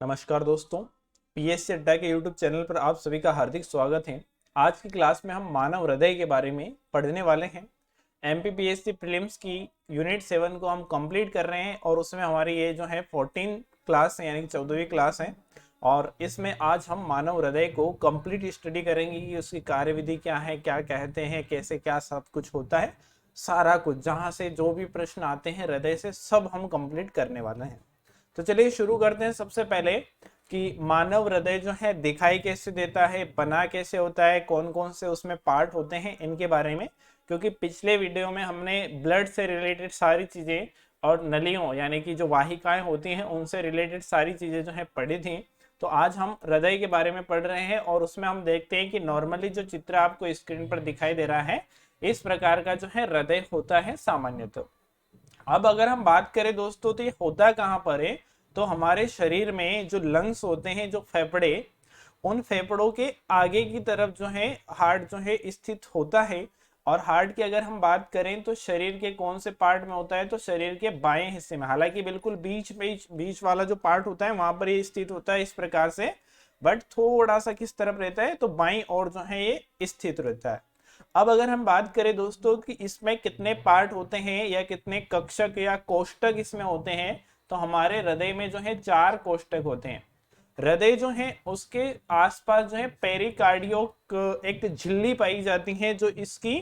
नमस्कार दोस्तों, पीएससी अड्डा के यूट्यूब चैनल पर आप सभी का हार्दिक स्वागत है। आज की क्लास में हम मानव हृदय के बारे में पढ़ने वाले हैं। एमपीपीएससी प्रीलिम्स की यूनिट 7 को हम कंप्लीट कर रहे हैं और उसमें हमारी ये जो है 14 क्लास है, यानी कि 14वीं क्लास है। और इसमें आज हम मानव हृदय को कंप्लीट स्टडी करेंगे कि उसकी कार्यविधि क्या है, क्या कहते हैं, कैसे क्या सब कुछ होता है। सारा कुछ जहाँ से जो भी प्रश्न आते हैं हृदय से सब हम कंप्लीट करने वाले हैं। तो चलिए शुरू करते हैं। सबसे पहले कि मानव हृदय जो है दिखाई कैसे देता है, बना कैसे होता है, कौन कौन से उसमें पार्ट होते हैं, इनके बारे में। क्योंकि पिछले वीडियो में हमने ब्लड से रिलेटेड सारी चीजें और नलियों यानी कि जो वाहिकाएं होती हैं उनसे रिलेटेड सारी चीजें जो है पढ़ी थी। तो आज हम हृदय के बारे में पढ़ रहे हैं और उसमें हम देखते हैं कि नॉर्मली जो चित्र आपको स्क्रीन पर दिखाई दे रहा है इस प्रकार का जो है हृदय होता है सामान्यतः। अब अगर हम बात करें दोस्तों तो ये होता कहाँ पर है, तो हमारे शरीर में जो लंग्स होते हैं, जो फेफड़े, उन फेफड़ों के आगे की तरफ जो है हार्ट जो है स्थित होता है। और हार्ट की अगर हम बात करें तो शरीर के कौन से पार्ट में होता है, तो शरीर के बाएं हिस्से में, हालांकि बिल्कुल बीच बीच बीच वाला जो पार्ट होता है वहां पर ये स्थित होता है इस प्रकार से, बट थोड़ा सा किस तरफ रहता है तो बाईं ओर जो है ये स्थित रहता है। अब अगर हम बात करें दोस्तों कि इसमें कितने पार्ट होते हैं या कितने कक्षक या कोष्टक इसमें होते हैं, तो हमारे हृदय में जो है 4 कोष्टक होते हैं। हृदय जो है उसके आसपास जो है पेरिकार्डियो एक झिल्ली पाई जाती है जो इसकी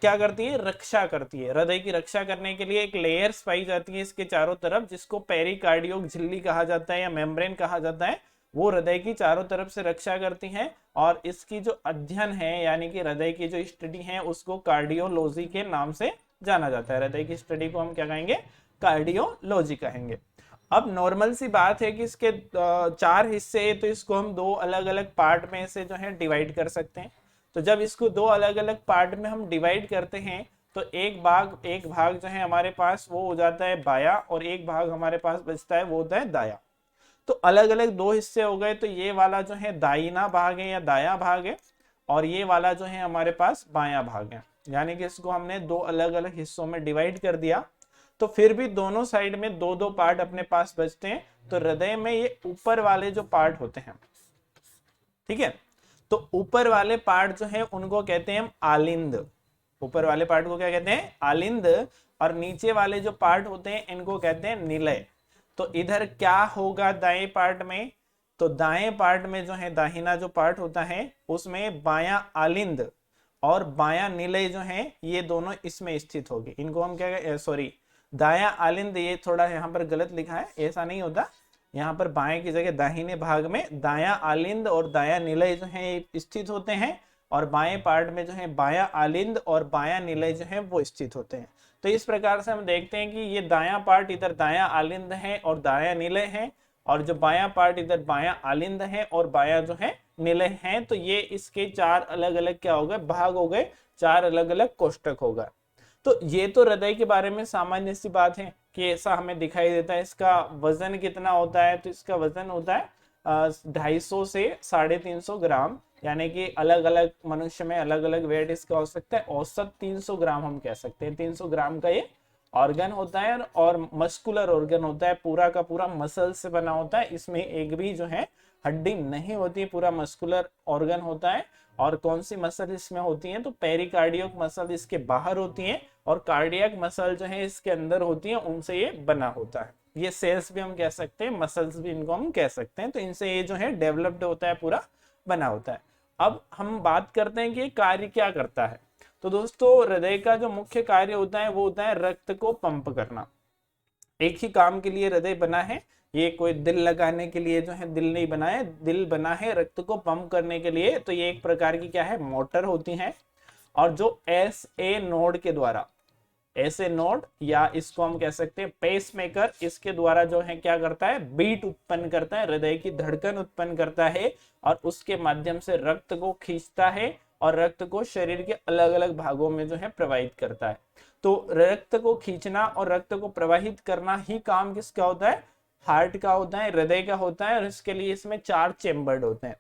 क्या करती है, रक्षा करती है। हृदय की रक्षा करने के लिए एक लेयर्स पाई जाती है इसके चारों तरफ, जिसको पेरिकार्डियो झिल्ली कहा जाता है या मेम्ब्रेन कहा जाता है। वो हृदय की चारों तरफ से रक्षा करती हैं और इसकी जो अध्ययन है यानी कि हृदय की जो स्टडी है उसको कार्डियोलॉजी के नाम से जाना जाता है। हृदय की स्टडी को हम क्या कहेंगे, कार्डियोलॉजी कहेंगे। अब नॉर्मल सी बात है कि इसके 4 हिस्से है, तो इसको हम 2 अलग अलग पार्ट में से जो है डिवाइड कर सकते हैं। तो जब इसको 2 अलग अलग पार्ट में हम डिवाइड करते हैं तो एक भाग जो है हमारे पास वो हो जाता है बाया और एक भाग हमारे पास बचता है वो होता है दाया। तो अलग अलग 2 हिस्से हो गए, तो ये वाला जो है दाहिना भाग है या दाया भाग है और ये वाला जो है हमारे पास बाया भाग है। यानी कि इसको हमने 2 अलग अलग हिस्सों में डिवाइड कर दिया। तो फिर भी दोनों साइड में 2-2 पार्ट अपने पास बचते हैं। तो हृदय में ये ऊपर वाले जो पार्ट होते हैं, ठीक है, तो ऊपर वाले पार्ट जो है उनको कहते हैं हम आलिंद। ऊपर वाले पार्ट को क्या कहते हैं, आलिंद। और नीचे वाले जो पार्ट होते हैं इनको कहते हैं निलय। तो इधर क्या होगा दाएं पार्ट में, तो दाएं पार्ट में जो है दाहिना जो पार्ट होता है उसमें बायां आलिंद और बायां निलय जो है ये दोनों इसमें स्थित होगी। इनको हम क्या, सॉरी, दाया आलिंद, ये थोड़ा यहाँ पर गलत लिखा है, ऐसा नहीं होता। यहाँ पर बाएं की जगह दाहिने भाग में दाया आलिंद और दाया निलय जो है स्थित होते हैं और बाएं पार्ट में जो है बाया आलिंद और बाया निलय जो है वो स्थित होते हैं। तो इस प्रकार से हम देखते हैं कि ये दाया पार्ट इधर दाया आलिंद है और दाया निलय है, और जो बाया पार्ट इधर बाया आलिंद है और बाया जो है निलय है। तो ये इसके 4 अलग अलग क्या हो गए, भाग हो गए, 4 अलग अलग कोष्टक हो गए। तो ये तो हृदय के बारे में सामान्य सी बात है कि ऐसा हमें दिखाई देता है। इसका वजन कितना होता है, तो इसका वजन होता है 250 से 350 ग्राम, यानी कि अलग अलग मनुष्य में अलग अलग वेट इसका हो सकता है। औसत 300 ग्राम हम कह सकते हैं। 300 ग्राम का ये ऑर्गन होता है और मस्कुलर ऑर्गन होता है, पूरा का पूरा मसल से बना होता है। इसमें एक भी जो है हड्डी नहीं होती, पूरा मस्कुलर ऑर्गन होता है। और कौन सी मसल इसमें होती है, तो पेरिकार्डियक मसल इसके बाहर होती है और कार्डियक मसल जो है इसके अंदर होती है, उनसे ये बना होता है। ये सेल्स भी हम कह सकते हैं, मसल्स भी इनको हम कह सकते हैं। तो इनसे ये जो है डेवलप्ड होता है, पूरा बना होता है। अब हम बात करते हैं कि ये कार्य क्या करता है। तो दोस्तों हृदय का जो मुख्य कार्य होता है वो होता है रक्त को पंप करना। एक ही काम के लिए हृदय बना है, ये कोई दिल लगाने के लिए जो है दिल नहीं बना है, दिल बना है रक्त को पंप करने के लिए। तो ये एक प्रकार की क्या है, मोटर होती है। और जो एस ए नोड के द्वारा, ऐसे नोड या इसको हम कह सकते हैं पेस मेकर, इसके द्वारा जो है क्या करता है, बीट उत्पन्न करता है, हृदय की धड़कन उत्पन्न करता है और उसके माध्यम से रक्त को खींचता है और रक्त को शरीर के अलग अलग भागों में जो है प्रवाहित करता है। तो रक्त को खींचना और रक्त को प्रवाहित करना ही काम किसका होता है, हार्ट का होता है, हृदय का होता है। और इसके लिए इसमें 4 चेम्बर्ड होते हैं।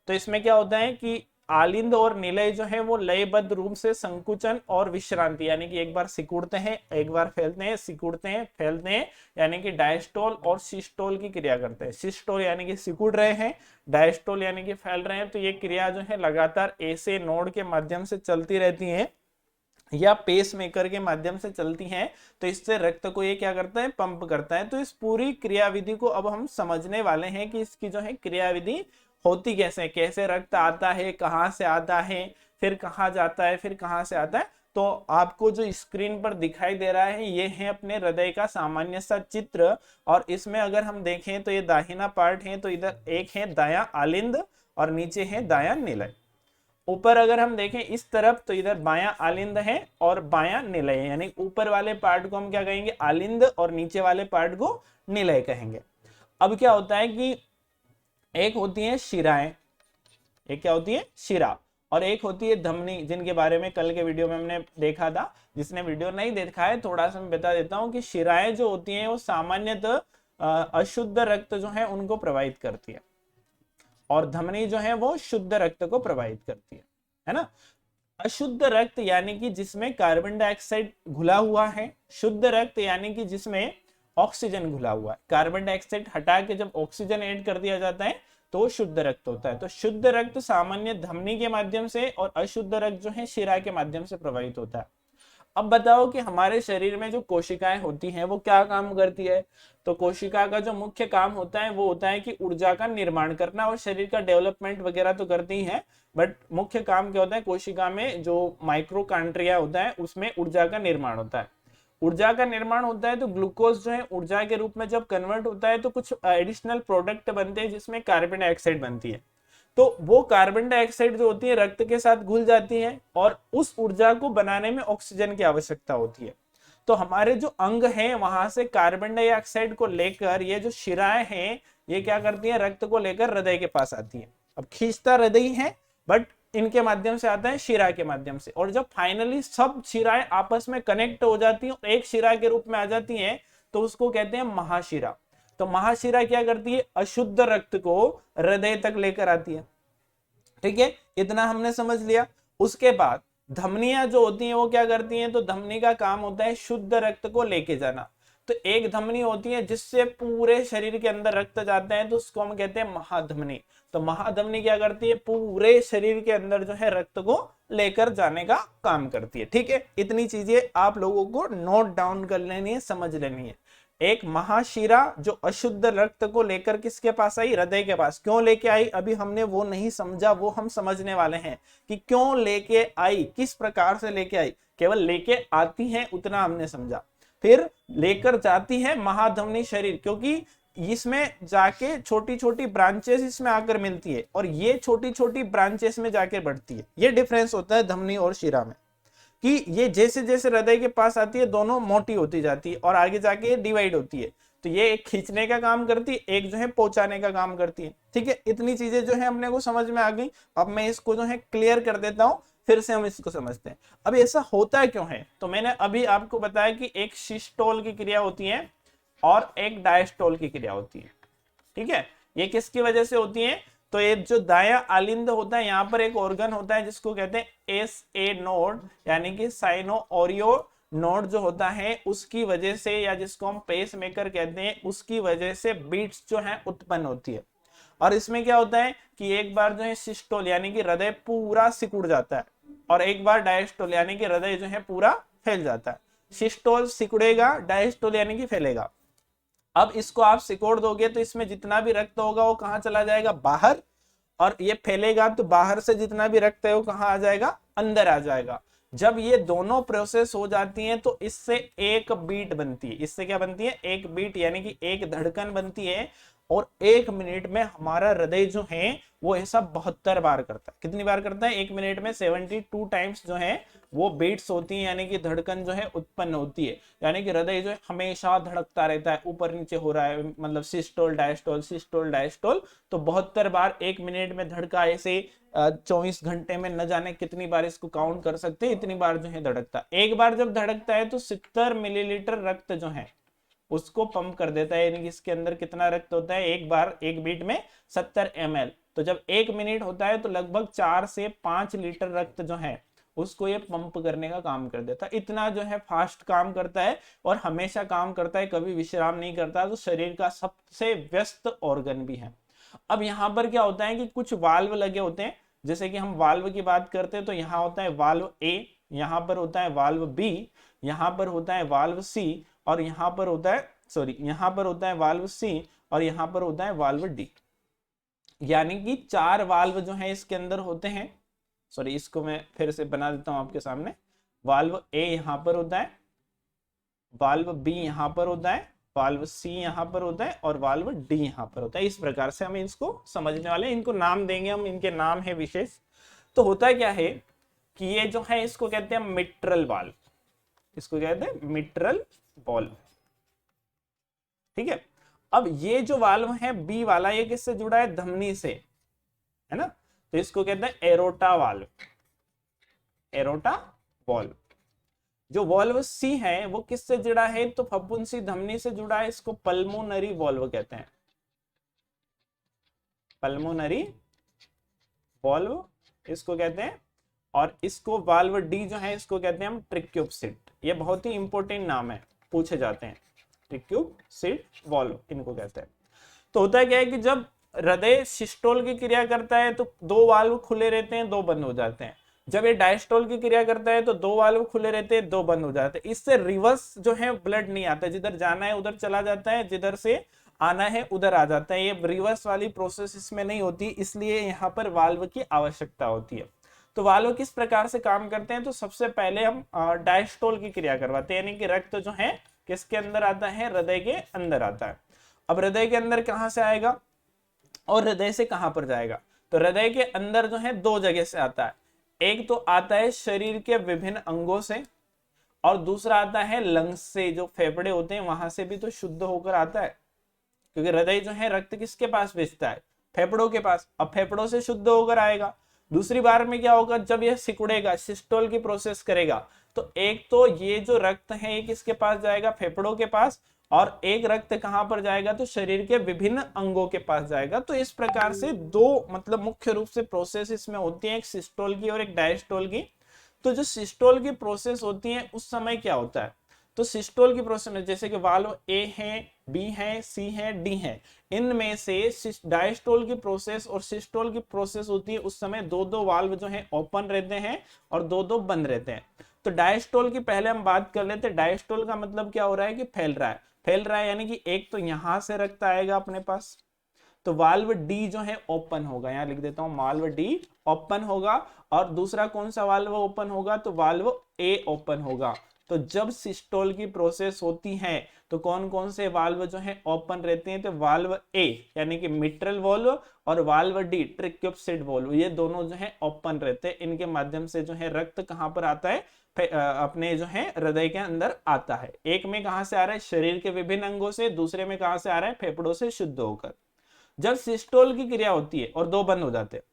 तो इसमें क्या होता है कि आलिंद और निलय जो है वो लयबद्ध रूप से संकुचन और विश्रांति, यानी कि एक बार सिकुड़ते हैं, एक बार फैलते हैं, सिकुड़ते हैं, फैलते हैं, यानी कि डायस्टोल और सिस्टोल की क्रिया करते हैं। सिस्टोल यानी कि सिकुड़ रहे हैं, डायस्टोल यानी कि फैल रहे हैं। तो ये क्रिया जो है लगातार ऐसे नोड के माध्यम से चलती रहती है या पेस मेकर के माध्यम से चलती हैं। तो इससे रक्त को ये क्या करता है, पंप करता है। तो इस पूरी क्रियाविधि को अब हम समझने वाले हैं कि इसकी जो है क्रियाविधि होती कैसे, कैसे रक्त आता है, कहाँ से आता है, फिर कहाँ जाता है, फिर कहाँ से आता है। तो आपको जो स्क्रीन पर दिखाई दे रहा है ये है अपने हृदय का सामान्य सा चित्र। और इसमें अगर हम देखें तो ये दाहिना पार्ट है, तो इधर एक है दायां आलिंद और नीचे है दायां निलय। ऊपर अगर हम देखें इस तरफ तो इधर बायां आलिंद है और बायां निलय है, यानी ऊपर वाले पार्ट को हम क्या कहेंगे, आलिंद, और नीचे वाले पार्ट को निलय कहेंगे। अब क्या होता है कि एक होती है शिराएं, एक क्या होती है, शिरा, और एक होती है धमनी, जिनके बारे में कल के वीडियो में हमने देखा था। जिसने वीडियो नहीं देखा है थोड़ा सा मैं बता देता हूं कि शिराएं जो होती हैं वो सामान्यतः अशुद्ध रक्त जो है उनको प्रवाहित करती है, और धमनी जो है वो शुद्ध रक्त को प्रवाहित करती है ना। अशुद्ध रक्त यानी कि जिसमें कार्बन डाइऑक्साइड घुला हुआ है, शुद्ध रक्त यानी कि जिसमें ऑक्सीजन घुला हुआ है। कार्बन डाइऑक्साइड हटा के जब ऑक्सीजन ऐड कर दिया जाता है तो शुद्ध रक्त होता है। तो शुद्ध रक्त सामान्य धमनी के माध्यम से और अशुद्ध रक्त जो है शिरा के माध्यम से प्रवाहित होता है। अब बताओ कि हमारे शरीर में जो कोशिकाएं होती हैं वो क्या काम करती है। तो कोशिका का जो मुख्य काम होता है वो होता है कि ऊर्जा का निर्माण करना, और शरीर का डेवलपमेंट वगैरह तो करती ही है, बट मुख्य काम क्या होता है, कोशिका में जो माइक्रोकांड्रिया होता है उसमें ऊर्जा का निर्माण होता है। ऊर्जा का निर्माण होता है तो ग्लूकोज जो है ऊर्जा के रूप में जब कन्वर्ट होता है तो कुछ एडिशनल प्रोडक्ट बनते हैं जिसमें कार्बन डाइऑक्साइड बनती है। तो वो कार्बन डाइऑक्साइड जो होती है रक्त के साथ घुल जाती है, और उस ऊर्जा को बनाने में ऑक्सीजन की आवश्यकता होती है। तो हमारे जो अंग हैं वहां से कार्बन डाइऑक्साइड को लेकर ये जो शिराएं हैं ये क्या करती है, रक्त को लेकर हृदय के पास आती है। अब खींचता हृदय ही है, बट इनके माध्यम से आता है शिरा के माध्यम से। और जब फाइनली सब शिराएं आपस में कनेक्ट हो जाती हैं और एक शिरा के रूप में आ जाती हैं तो उसको कहते हैं महाशिरा। तो महाशिरा क्या करती है, अशुद्ध रक्त को हृदय तक लेकर आती है। ठीक है, इतना हमने समझ लिया। उसके बाद धमनियां जो होती हैं वो क्या करती हैं, तो धमनी का काम होता है शुद्ध रक्त को लेके जाना। तो एक धमनी होती है जिससे पूरे शरीर के अंदर रक्त जाते हैं, तो उसको हम कहते हैं महाधमनी। तो महाधमनी क्या करती है, पूरे शरीर के अंदर जो है रक्त को लेकर जाने का काम करती है। ठीक है, इतनी चीजें आप लोगों को नोट डाउन कर लेनी है, समझ लेनी है। एक महाशिरा जो अशुद्ध रक्त को लेकर किसके पास आई, हृदय के पास। क्यों लेके आई अभी हमने वो नहीं समझा, वो हम समझने वाले हैं कि क्यों लेके आई, किस प्रकार से लेके आई। केवल लेके आती है उतना हमने समझा, फिर लेकर जाती है महाधमनी शरीर, क्योंकि इसमें जाके छोटी छोटी ब्रांचेस इसमें आकर मिलती है और ये छोटी छोटी ब्रांचेस में जाके बढ़ती है। ये डिफरेंस होता है धमनी और शिरा में, कि ये जैसे जैसे हृदय के पास आती है दोनों मोटी होती जाती है और आगे जाके डिवाइड होती है। तो ये एक खींचने का काम करती है, एक जो है पहुंचाने का काम करती है। ठीक है, इतनी चीजें जो है अपने को समझ में आ गई। अब मैं इसको जो है क्लियर कर देता हूं, फिर से हम इसको समझते हैं। अब ऐसा होता क्यों है, तो मैंने अभी आपको बताया कि एक सिस्टोल की क्रिया होती है और एक डायस्टोल की क्रिया होती है। ठीक है, ये किसकी वजह से होती है, तो ये जो दाया आलिंद होता है यहाँ पर एक ऑर्गन होता है जिसको कहते हैं एस ए नोड, यानी कि साइनो ओरियो नोड जो होता है उसकी वजह से, या जिसको हम पेस मेकर कहते हैं उसकी वजह से बीट्स जो है उत्पन्न होती है। और इसमें क्या होता है कि एक बार जो है सिस्टोल यानी कि हृदय पूरा सिकुड़ जाता है, और एक बार डायस्टोल यानी कि हृदय जो है पूरा फैल जाता है। सिस्टोल सिकुड़ेगा, डायस्टोल यानी कि फैलेगा। अब इसको आप सिकोड़ दोगे तो इसमें जितना भी रक्त होगा वो कहाँ चला जाएगा, बाहर, और ये फैलेगा तो बाहर से जितना भी रक्त है वो कहाँ आ जाएगा, अंदर आ जाएगा। जब ये दोनों प्रोसेस हो जाती हैं तो इससे एक बीट बनती है। इससे क्या बनती है, एक बीट यानी कि एक धड़कन बनती है। और 1 मिनट में हमारा हृदय जो है वो ऐसा 72 बार करता है। कितनी बार करता है, 1 मिनट में 72 टाइम्स जो है वो बीट्स होती है, यानी कि धड़कन जो है उत्पन्न होती है। यानी कि हृदय जो है हमेशा धड़कता रहता है, ऊपर नीचे हो रहा है, मतलब सिस्टोल डायस्टोल सिस्टोल डायस्टोल। तो 72 बार 1 मिनट में धड़का, ऐसे 24 घंटे में न जाने कितनी बार इसको काउंट कर सकते हैं, इतनी बार जो है धड़कता। एक बार जब धड़कता है तो 70 मिलीलीटर रक्त जो है उसको पंप कर देता है। यानी कि इसके अंदर कितना रक्त होता है, एक बार एक बीट में 70 ml। तो जब 1 मिनट होता है तो लगभग 4 से 5 लीटर रक्त जो है उसको ये पंप करने का काम कर देता है। इतना जो है फास्ट काम करता है और हमेशा काम करता है, कभी विश्राम नहीं करता। तो शरीर का सबसे व्यस्त ऑर्गन भी है। अब यहाँ पर क्या होता है कि कुछ वाल्व लगे होते हैं, जैसे कि हम वाल्व की बात करते हैं तो यहाँ होता है वाल्व ए, यहाँ पर होता है वाल्व बी, यहाँ पर होता है वाल्व सी, और यहाँ पर होता है यहाँ पर होता है वाल्व सी, और यहाँ पर होता है वाल्व डी। यानी कि 4 वाल्व जो है इसके अंदर होते हैं। इसको मैं फिर से बना देता हूं आपके सामने। वाल्व ए यहाँ पर होता है, वाल्व बी यहाँ पर होता है, वाल्व सी यहाँ पर होता है, और वाल्व डी यहाँ पर होता है। इस प्रकार से हम इसको समझने वाले हैं। इनको नाम देंगे हम, इनके नाम है विशेष। तो होता क्या है कि ये जो है इसको कहते हैं मिट्रल वाल्व, इसको कहते हैं मिट्रल वाल्व। ठीक है। अब ये जो वाल्व है बी वाला, ये किससे जुड़ा है? धमनी से, है ना। तो इसको कहते हैं एरोटा वाल्व, एरोटा वाल्व। जो वाल्व सी है वो किससे जुड़ा है? तो फफूंदी धमनी से जुड़ा है। इसको पल्मोनरी वाल्व कहते हैं, पल्मोनरी वाल्व इसको कहते हैं। और इसको वाल्व डी जो है इसको कहते हैं हम ट्रिक्यूबसिट। ये बहुत ही इंपॉर्टेंट नाम है, पूछे जाते हैं। ट्रिक्यूबसिट वाल्व इनको कहते हैं। तो होता क्या है कि जब हृदय सिस्टोल की क्रिया करता है तो 2 वाल्व खुले रहते हैं, 2 बंद हो जाते हैं। जब ये डायस्टोल की क्रिया करता है तो 2 वाल्व खुले रहते हैं, 2 बंद हो जाते हैं। इससे रिवर्स जो है ब्लड नहीं आता, जिधर जाना है उधर चला जाता है, जिधर से आना है उधर आ जाता है। ये रिवर्स वाली प्रोसेस इसमें नहीं होती, इसलिए यहाँ पर वाल्व की आवश्यकता होती है। तो वाल्व किस प्रकार से काम करते हैं? तो सबसे पहले हम डायस्टोल की क्रिया करवाते हैं, यानी कि रक्त जो है किसके अंदर आता है? हृदय के अंदर आता है। अब हृदय के अंदर कहां से आएगा और हृदय से कहां पर जाएगा? तो हृदय के अंदर जो है 2 जगह से आता है। एक तो आता है शरीर के विभिन्न अंगों से, और दूसरा आता है लंग्स से, जो फेफड़े होते हैं वहां से भी तो शुद्ध होकर आता है, क्योंकि हृदय जो है रक्त किसके पास भेजता है? फेफड़ों के पास। अब फेफड़ों से शुद्ध होकर आएगा। दूसरी बार में क्या होगा? जब यह सिकुड़ेगा, सिस्टोल की प्रोसेस करेगा, तो एक तो ये जो रक्त है ये किसके पास जाएगा? फेफड़ों के पास। और एक रक्त कहां पर जाएगा? तो शरीर के विभिन्न अंगों के पास जाएगा। तो इस प्रकार से 2 मतलब मुख्य रूप से प्रोसेस इसमें होती है, एक सिस्टोल की और एक डायस्टोल की। तो जो सिस्टोल की प्रोसेस होती है उस समय क्या होता है? तो सिस्टोल की प्रोसेस में जैसे कि वाल्व ए है, बी है, सी है, डी है, इनमें से डायस्टोल की प्रोसेस और सिस्टोल की प्रोसेस होती है उस समय 2-2 वाल्व जो है ओपन रहते हैं और 2-2 बंद रहते हैं। तो डायस्टोल की पहले हम बात कर लेते हैं। डायस्टोल का मतलब क्या हो रहा है कि फैल रहा है, फैल रहा है, यानी कि एक तो यहां से रक्त आएगा अपने पास, तो वाल्व डी जो है ओपन होगा, यहां लिख देता हूं वाल्व डी ओपन होगा। और दूसरा कौन सा वाल्व ओपन होगा? तो वाल्व ए ओपन होगा। तो जब सिस्टोल की प्रोसेस होती है तो कौन कौन से वाल्व जो है ओपन रहते हैं? तो वाल्व ए यानी कि मिट्रल वाल्व और वाल्व डी ट्रिक्यूबसिट वाल्व, ये दोनों जो है ओपन रहते हैं। इनके माध्यम से जो है रक्त कहां पर आता है? अपने जो है हृदय के अंदर आता है। एक में कहां से आ रहा है? शरीर के विभिन्न अंगों से। दूसरे में कहां से आ रहा है? फेफड़ों से शुद्ध होकर। जब सिस्टोल की क्रिया होती है और 2 बंद हो जाते हैं,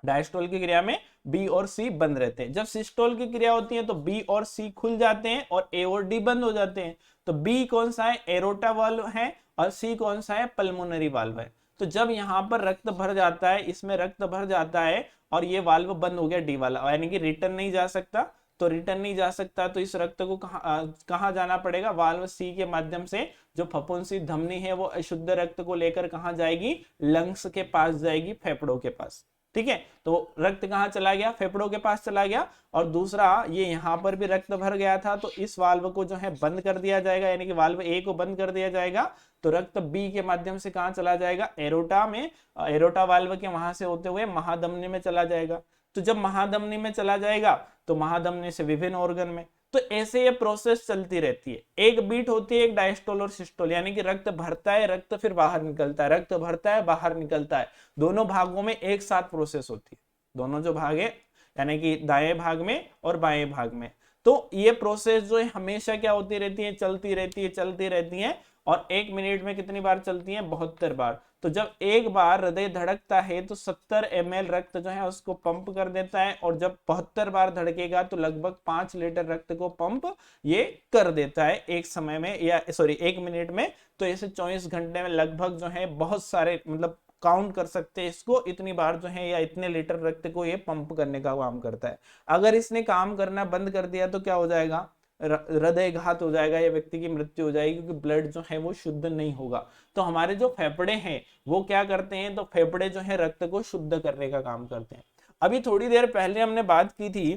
डायस्टोल की क्रिया में बी और सी बंद रहते हैं। जब सिस्टोल की क्रिया होती है तो बी और सी खुल जाते हैं और ए और डी बंद हो जाते हैं। तो बी कौन सा है? एरोटा वाल्व है, और सी कौन सा है? पल्मोनरी वाल्व है। तो जब यहाँ पर रक्त भर जाता है, इसमें रक्त भर जाता है और ये वाल्व बंद हो गया डी वाला, यानी कि रिटर्न नहीं जा सकता। तो रिटर्न नहीं जा सकता तो इस रक्त को कहाँ जाना पड़ेगा? वाल्व सी के माध्यम से। जो फफूंदी धमनी है वो अशुद्ध रक्त को लेकर कहाँ जाएगी? लंग्स के पास जाएगी, फेफड़ों के पास। ठीक है। तो रक्त कहाँ चला गया? फेफड़ों के पास चला गया। और दूसरा ये यहाँ पर भी रक्त भर गया था, तो इस वाल्व को जो है बंद कर दिया जाएगा, यानी कि वाल्व ए को बंद कर दिया जाएगा। तो रक्त बी के माध्यम से कहाँ चला जाएगा? एरोटा में, एरोटा वाल्व के वहां से होते हुए महाधमनी में चला जाएगा। तो जब महाधमनी में चला जाएगा तो महाधमनी से विभिन्न ऑर्गन में। तो ऐसे ये प्रोसेस चलती रहती है। एक बीट होती है, एक डायस्टोल और सिस्टोल, यानी कि रक्त भरता है, रक्त फिर बाहर निकलता है, रक्त भरता है, बाहर निकलता है। दोनों भागों में एक साथ प्रोसेस होती है, दोनों जो भाग है यानी कि दाएं भाग में और बाएं भाग में। तो ये प्रोसेस जो है हमेशा क्या होती रहती है? चलती रहती है, चलती रहती है। और 1 मिनट में कितनी बार चलती है? 72 बार। तो जब एक बार हृदय धड़कता है तो 70 ml रक्त जो है उसको पंप कर देता है, और जब 72 बार धड़केगा तो लगभग 5 लीटर रक्त को पंप ये कर देता है एक समय में, या 1 मिनट में। तो ऐसे 24 घंटे में लगभग जो है बहुत सारे मतलब काउंट कर सकते हैं इसको, इतनी बार जो है या इतने लीटर रक्त को ये पंप करने का काम करता है। अगर इसने काम करना बंद कर दिया तो क्या हो जाएगा, हृदयघात हो जाएगा या व्यक्ति की मृत्यु हो जाएगी, क्योंकि ब्लड जो है वो शुद्ध नहीं होगा। तो हमारे जो फेफड़े हैं वो क्या करते हैं, तो फेफड़े जो है रक्त को शुद्ध करने का काम करते हैं। अभी थोड़ी देर पहले हमने बात की थी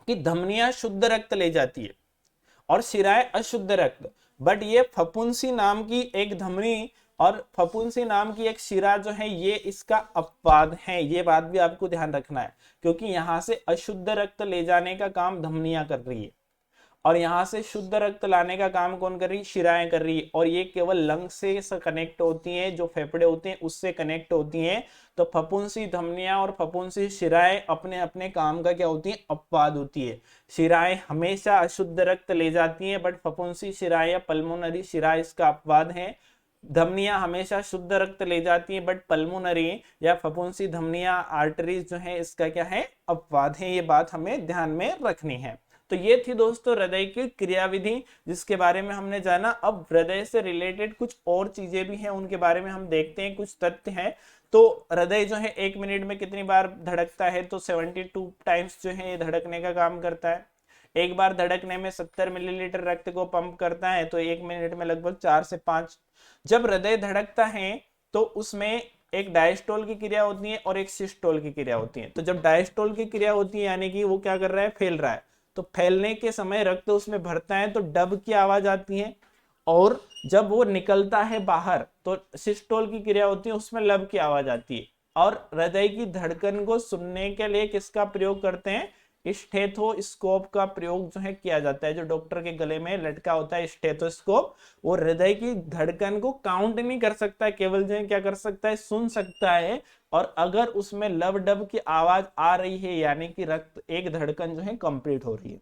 कि धमनियां शुद्ध रक्त ले जाती है और शिराएं अशुद्ध रक्त, बट ये फफुंसी नाम की एक धमनी और फफुंसी नाम की एक शिरा जो है ये इसका अपवाद है। ये बात भी आपको ध्यान रखना है, क्योंकि यहाँ से अशुद्ध रक्त ले जाने का काम धमनियां कर रही है और यहाँ से शुद्ध रक्त लाने का काम कौन कर रही है, शिराएं कर रही है। और ये केवल लंग से कनेक्ट होती हैं, जो फेफड़े होते हैं उससे कनेक्ट होती हैं। तो फफुंसी धमनियां और फफुंसी शिराएं अपने अपने काम का क्या होती है, अपवाद होती है। शिराएं हमेशा अशुद्ध रक्त ले जाती हैं, बट फफुंसी शिराएं या पल्मोनरी शिराएं इसका अपवाद है। धमनियां हमेशा शुद्ध रक्त ले जाती हैं, बट पल्मोनरी या फफुंसी धमनियां आर्टरीज जो है इसका क्या है, अपवाद है। ये बात हमें ध्यान में रखनी है। तो ये थी दोस्तों हृदय की क्रियाविधि जिसके बारे में हमने जाना। अब हृदय से रिलेटेड कुछ और चीजें भी हैं, उनके बारे में हम देखते हैं, कुछ तथ्य हैं। तो हृदय जो है 1 मिनट में कितनी बार धड़कता है, तो 72 टाइम्स जो है ये धड़कने का काम करता है। एक बार धड़कने में 70 मिलीलीटर रक्त को पंप करता है, तो 1 मिनट में लगभग 4 से 5। जब हृदय धड़कता है तो उसमें एक डायस्टोल की क्रिया होती है और एक सिस्टोल की क्रिया होती है। तो जब डायस्टोल की क्रिया होती है यानी कि वो क्या कर रहा है, फैल रहा है, तो फैलने के समय रक्त उसमें भरता है तो डब की आवाज आती है, और जब वो निकलता है बाहर तो सिस्टोल की क्रिया होती है, उसमें लब की आवाज आती है। और हृदय की धड़कन को सुनने के लिए किसका प्रयोग करते हैं, स्टेथोस्कोप का प्रयोग जो है किया जाता है। जो डॉक्टर के गले में लटका होता है स्टेथोस्कोप, वो हृदय की धड़कन को काउंट नहीं कर सकता, केवल जो है क्या कर सकता है, सुन सकता है। और अगर उसमें लब डब की आवाज आ रही है यानी कि रक्त एक धड़कन जो है कंप्लीट हो रही है।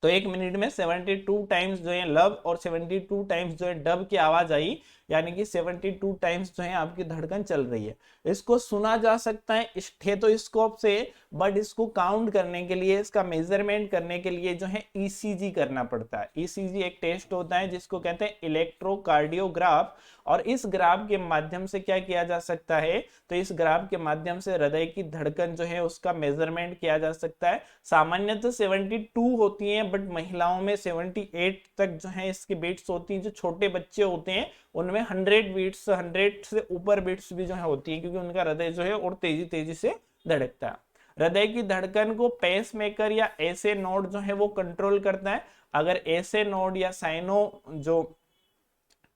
तो 1 मिनट में 72 टाइम्स जो है लब और 72 टाइम्स जो है डब की आवाज आई, यानी कि 72 टाइम्स जो है आपकी धड़कन चल रही है। इसको सुना जा सकता है स्टेथोस्कोप से, बट इसको काउंट करने के लिए, इसका मेजरमेंट करने के लिए जो है ईसीजी करना पड़ता है। ईसीजी एक टेस्ट होता है जिसको कहते हैं इलेक्ट्रोकार्डियोग्राफ, और इस ग्राफ के माध्यम से क्या किया जा सकता है, तो इस ग्राफ के माध्यम से हृदय की धड़कन जो है उसका मेजरमेंट किया जा सकता है। सामान्यतः 72 होती है, बट महिलाओं में 78 तक जो है इसकी बीट्स होती हैं। जो छोटे बच्चे होते हैं उनमें 100 बीट्स, 100 से ऊपर बीट्स भी जो है होती है, क्योंकि उनका हृदय जो है और तेजी तेजी से धड़कता है। हृदय की धड़कन को पेस मेकर या ऐसे नोड जो है वो कंट्रोल करता है। अगर ऐसे नोड या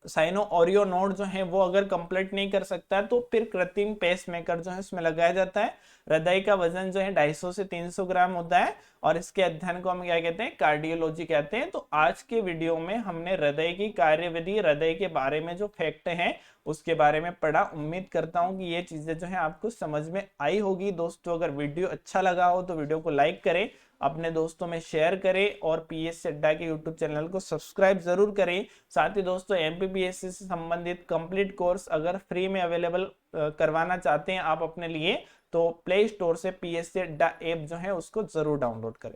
साइनो ऑरियो नोड जो है वो अगर कंप्लीट नहीं कर सकता तो फिर कृत्रिम पेस मेकर जो है उसमें लगाया जाता है। हृदय का वजन जो है 250 से 300 ग्राम होता है, और इसके अध्ययन को हम क्या कहते हैं, कार्डियोलॉजी कहते हैं। तो आज के वीडियो में हमने हृदय की कार्यविधि, हृदय के बारे में जो फैक्ट हैं उसके बारे में पढ़ा। उम्मीद करता हूं कि ये चीजें जो है आपको समझ में आई होगी। दोस्तों अगर वीडियो अच्छा लगा हो तो वीडियो को लाइक करें, अपने दोस्तों में शेयर करें, और पीएससी अड्डा के यूट्यूब चैनल को सब्सक्राइब जरूर करें। साथ ही दोस्तों एमपीपीएससी से संबंधित कंप्लीट कोर्स अगर फ्री में अवेलेबल करवाना चाहते हैं आप अपने लिए, तो प्ले स्टोर से पीएससी अड्डा ऐप जो है उसको जरूर डाउनलोड करें।